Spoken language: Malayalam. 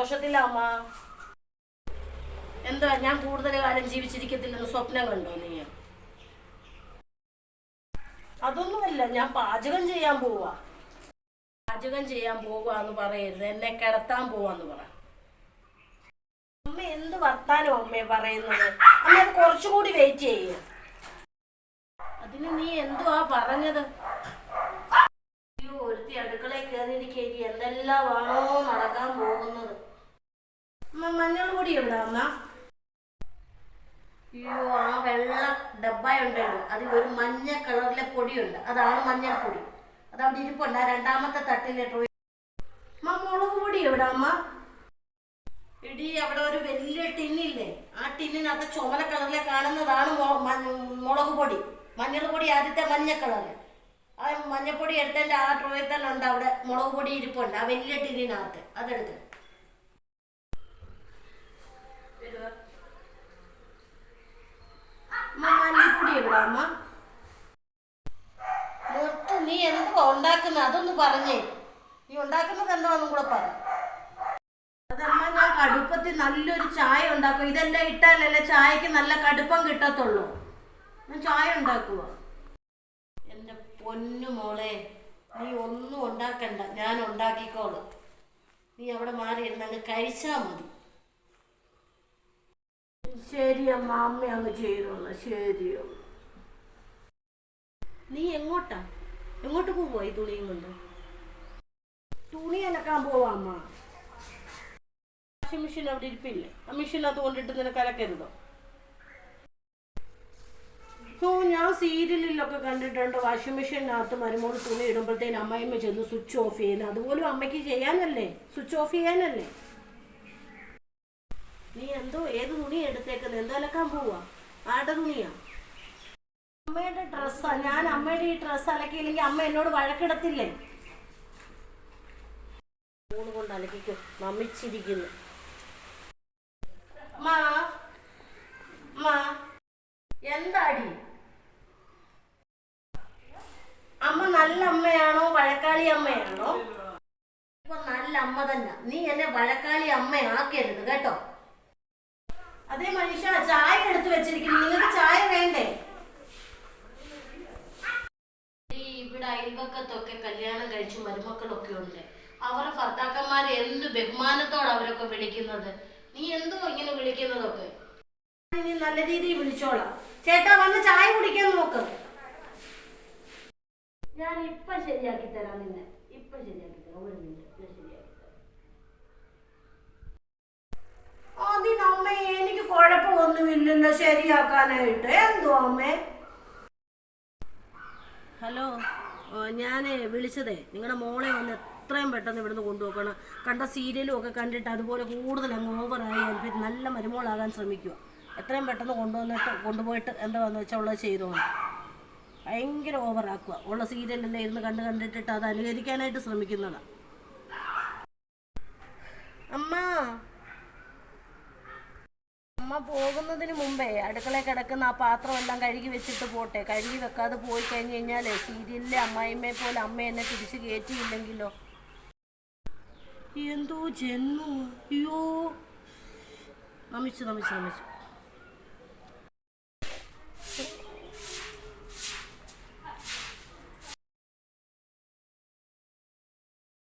സന്തോഷത്തിലാ അമ്മ. എന്താ ഞാൻ കൂടുതൽ കാലം ജീവിച്ചിരിക്കത്തില്ലെന്ന് സ്വപ്നം കണ്ടോ നീ? അതൊന്നുമല്ല, ഞാൻ പാചകം ചെയ്യാൻ പോവാ. പാചകം ചെയ്യാൻ പോവാന്ന് പറയരുത്, എന്നെ കിടത്താൻ പോവാന്ന് പറ. അമ്മ എന്ത് വർത്താനോ അമ്മയെ പറയുന്നത്? അമ്മ അത് കുറച്ചുകൂടി വെയിറ്റ് ചെയ്യ. അതിന് നീ എന്തുവാ പറഞ്ഞത്? അയ്യോ, ഒരുത്തി അടുക്കളയിൽ കയറിയിരിക്കേരി എന്തെല്ലാമാണോ നടക്കാൻ പോകുന്നത്. അമ്മ മഞ്ഞൾ പൊടി എവിടാ അമ്മ? അയ്യോ, ആ വെള്ള ഡബ്ബയുണ്ടല്ലോ, അതിൽ ഒരു മഞ്ഞ കളറിലെ പൊടിയുണ്ട്, അതാണ് മഞ്ഞൾപ്പൊടി. അതവിടെ ഇരിപ്പുണ്ട് ആ രണ്ടാമത്തെ തട്ടിലെ ട്രോയ്. അമ്മ മുളക് പൊടി എവിടാ അമ്മ? ഇടി, അവിടെ ഒരു വലിയ ടിന്നില്ലേ, ആ ടിന്നിനകത്ത് ചുമല കളറിലെ കാണുന്നതാണ് മുളക് പൊടി. മഞ്ഞൾ പൊടി ആദ്യത്തെ മഞ്ഞ കളറ്. ആ മഞ്ഞപ്പൊടി എടുത്തതിൻ്റെ ആ ട്രോയിൽ തന്നെ ഉണ്ട് അവിടെ മുളക് പൊടി ഇരിപ്പുണ്ട്, ആ വലിയ ടിന്നിനകത്ത്. അതെടുത്ത് മല്ലിപ്പൊടി എവിടാ അമ്മ? നിർത്ത്, നീ എന്തുവാ ഉണ്ടാക്കുന്നത് അതൊന്ന് പറഞ്ഞേ. നീ ഉണ്ടാക്കുന്നത് എന്താണെന്നും കൂടെ പറ. അതമ്മ, ഞാൻ കടുപ്പത്തിൽ നല്ലൊരു ചായ ഉണ്ടാക്കും. ഇതെല്ലാം ഇട്ടാലല്ലേ ചായക്ക് നല്ല കടുപ്പം കിട്ടത്തുള്ളൂ. ഞാൻ ചായ ഉണ്ടാക്കുക. എൻ്റെ പൊന്നു മോളെ, നീ ഒന്നും ഉണ്ടാക്കണ്ട, ഞാൻ ഉണ്ടാക്കിക്കോളാം. നീ അവിടെ മാറിയിരുന്ന് അങ്ങ് കഴിച്ചാൽ മതി. ശരി അമ്മ, അമ്മ അങ്ങ് ചെയ്തോളൂ. ശരിയോ? നീ എങ്ങോട്ടാ? എങ്ങോട്ട് പോവാ ഈ തുണിയും കൊണ്ട്? തുണി അലക്കാൻ പോവാ അമ്മ. വാഷിംഗ് മെഷീൻ അവിടെ ഇരിപ്പില്ലേ? ആ മെഷീനകത്ത് കൊണ്ടിട്ട് നിനക്ക് അലക്കരുതോ? ഓ, ഞാൻ സീരിയലിലൊക്കെ കണ്ടിട്ടുണ്ട് വാഷിംഗ് മെഷീനകത്ത് മരുമോൾ തുണി ഇടുമ്പോഴത്തേന് അമ്മയമ്മ ചെന്ന് സ്വിച്ച് ഓഫ് ചെയ്യുന്നത്. അതുപോലും അമ്മയ്ക്ക് ചെയ്യാനല്ലേ, സ്വിച്ച് ഓഫ് ചെയ്യാനല്ലേ? നീ എന്തോ ഏത് തുണി എടുത്തേക്കുന്നത്? എന്തോ അലക്കാൻ പോവാ? ആരുടെ തുണിയാ? അമ്മയുടെ ഡ്രസ്സാ. ഞാൻ അമ്മയുടെ ഈ ഡ്രസ്സ് അലക്കിയില്ലെങ്കിൽ അമ്മ എന്നോട് വഴക്കിടത്തില്ലേ? ഫോൺ കൊണ്ട് അലക്കിക്കും, നമിച്ചിരിക്കുന്നു. എന്താടി അമ്മ? നല്ല അമ്മയാണോ വഴക്കാളി അമ്മയാണോ? ഇപ്പൊ നല്ല അമ്മ തന്നെ. നീ എന്നെ വഴക്കാളി അമ്മയാക്കരുത് കേട്ടോ. അതേ മനുഷ്യ, ചായ എടുത്തു വെച്ചിരിക്കുന്നു. നിങ്ങൾക്ക് ചായ വേണ്ടേ? ഇവിടെ അയൽവക്കത്തൊക്കെ കല്യാണം കഴിച്ചു മരുമക്കളൊക്കെ ഉണ്ട്. അവരുടെ ഭർത്താക്കന്മാരെ എന്ത് ബഹുമാനത്തോടെ അവരൊക്കെ വിളിക്കുന്നത്. നീ എന്തോ ഇങ്ങനെ വിളിക്കുന്നതൊക്കെ? നീ നല്ല രീതിയിൽ വിളിച്ചോളാം. ചേട്ടാ, വന്ന് ചായ കുടിക്കാൻ നോക്ക്. ഞാൻ ഇപ്പൊ ശരിയാക്കി തരാം നിന്നെ. ഇപ്പൊ ശരിയാക്കി തരാം. ഒരു മിനിറ്റ്, ഞാൻ ശരിയാക്കി തരാം. അതിനമ്മേ, എനിക്ക് കുഴപ്പമൊന്നുമില്ലല്ലോ ശരിയാക്കാനായിട്ട്. എന്തോ അമ്മേ? ഹലോ, ഞാൻ വിളിച്ചതേ നിങ്ങളുടെ മോളെ ഒന്ന് എത്രയും പെട്ടെന്ന് ഇവിടുന്ന് കൊണ്ടുപോക്കണം. കണ്ട സീരിയലും ഒക്കെ കണ്ടിട്ട് അതുപോലെ കൂടുതൽ അങ്ങ് ഓവറായി നല്ല മരുമോളാകാൻ ശ്രമിക്കുക. എത്രയും പെട്ടെന്ന് കൊണ്ടുപോയിട്ട് എന്താണെന്ന് വെച്ചാൽ ഉള്ളത് ചെയ്തോണം. ഭയങ്കര ഓവറാക്കുക. ഉള്ള സീരിയലെല്ലാം ഇരുന്ന് കണ്ടിട്ടിട്ട് അത് അനുകരിക്കാനായിട്ട് ശ്രമിക്കുന്നതാണ്. അമ്മ പോകുന്നതിന് മുമ്പേ അടുക്കളയിൽ കിടക്കുന്ന ആ പാത്രമെല്ലാം കഴുകി വെച്ചിട്ട് പോട്ടെ. കഴുകി വെക്കാതെ പോയി കഴിഞ്ഞ് കഴിഞ്ഞാൽ സീരിയലിലെ അമ്മായിമ്മയെ പോലെ അമ്മ എന്നെ തിരിച്ച് കയറ്റിയില്ലെങ്കിലോ? എന്തോ ജന്മോ. അയ്യോ, നമിച്ചു.